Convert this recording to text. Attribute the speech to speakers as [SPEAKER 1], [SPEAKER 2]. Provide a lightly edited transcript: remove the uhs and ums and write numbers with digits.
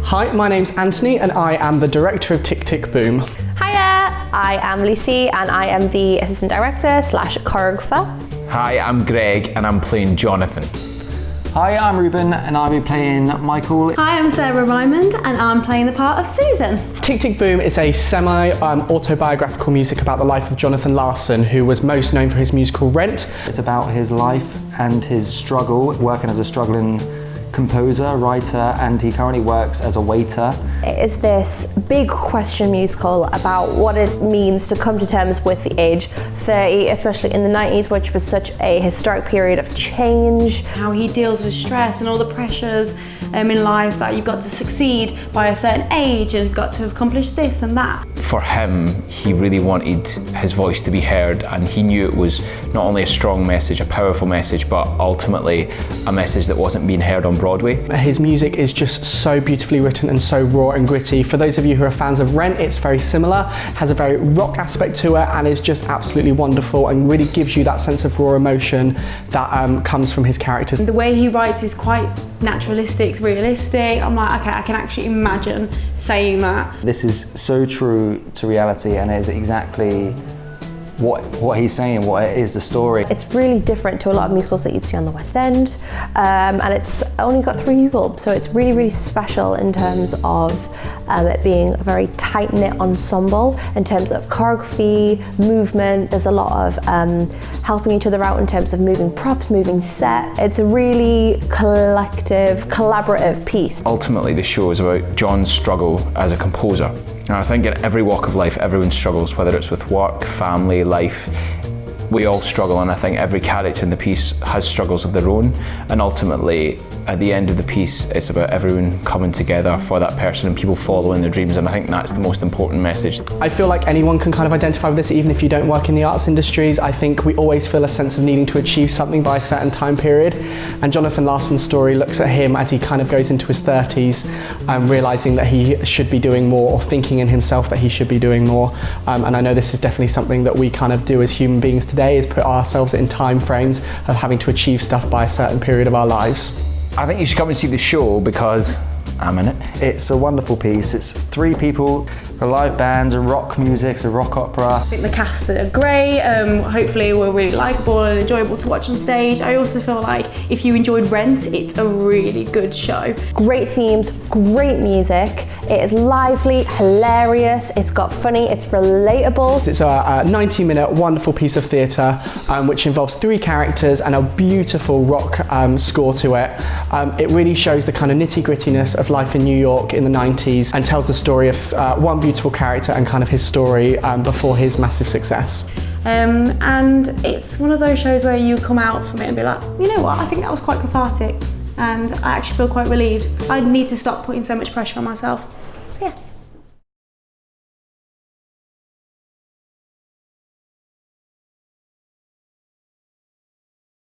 [SPEAKER 1] Hi, my name's Anthony and I am the director of Tick Tick Boom.
[SPEAKER 2] Hiya, I am Lucy and I am the assistant director / choreographer.
[SPEAKER 3] Hi, I'm Greg and I'm playing Jonathan.
[SPEAKER 4] Hi, I'm Ruben and I'll be playing Michael.
[SPEAKER 5] Hi, I'm Sarah Raymond and I'm playing the part of Susan.
[SPEAKER 1] Tick Tick Boom is a semi-autobiographical music about the life of Jonathan Larson, who was most known for his musical Rent.
[SPEAKER 4] It's about his life and his struggle, working as a struggling composer, writer, and he currently works as a waiter.
[SPEAKER 2] It is this big question musical about what it means to come to terms with the age 30, especially in the 90s, which was such a historic period of change.
[SPEAKER 5] How he deals with stress and all the pressures in life, that you've got to succeed by a certain age and got to accomplish this and that.
[SPEAKER 3] For him, he really wanted his voice to be heard, and he knew it was not only a strong message, a powerful message, but ultimately a message that wasn't being heard on Broadway.
[SPEAKER 1] His music is just so beautifully written and so raw and gritty. For those of you who are fans of Rent, it's very similar, has a very rock aspect to it, and is just absolutely wonderful and really gives you that sense of raw emotion that comes from his characters.
[SPEAKER 5] The way he writes is quite naturalistic, realistic. I'm like, okay, I can actually imagine saying that.
[SPEAKER 4] This is so true to reality and it is exactly what he's saying, what it is, the story.
[SPEAKER 2] It's really different to a lot of musicals that you'd see on the West End, and it's only got 3 people, so it's really, really special in terms of it being a very tight-knit ensemble in terms of choreography, movement. There's a lot of helping each other out in terms of moving props, moving set. It's a really collective, collaborative piece.
[SPEAKER 3] Ultimately, the show is about John's struggle as a composer. And I think in every walk of life, everyone struggles, whether it's with work, family, life. We all struggle, and I think every character in the piece has struggles of their own. And ultimately, at the end of the piece, it's about everyone coming together for that person and people following their dreams, and I think that's the most important message.
[SPEAKER 1] I feel like anyone can kind of identify with this, even if you don't work in the arts industries. I think we always feel a sense of needing to achieve something by a certain time period, and Jonathan Larson's story looks at him as he kind of goes into his 30s, realising that he should be doing more, or thinking in himself that he should be doing more. And I know this is definitely something that we kind of do as human beings today, is put ourselves in time frames of having to achieve stuff by a certain period of our lives.
[SPEAKER 3] I think you should come and see the show because I'm in it.
[SPEAKER 4] It's a wonderful piece. It's 3 people, a live band, and rock music, it's a rock opera.
[SPEAKER 5] I think the cast are great. Hopefully we're really likeable and enjoyable to watch on stage. I also feel like if you enjoyed Rent, it's a really good show.
[SPEAKER 2] Great themes, great music. It is lively, hilarious, it's got funny, it's relatable.
[SPEAKER 1] It's a 90-minute wonderful piece of theatre which involves 3 characters and a beautiful rock score to it. It really shows the kind of nitty-grittiness of life in New York in the 90s and tells the story of one beautiful character and kind of his story before his massive success.
[SPEAKER 5] And it's one of those shows where you come out from it and be like, you know what, I think that was quite cathartic and I actually feel quite relieved. I need to stop putting so much pressure on myself. Yeah.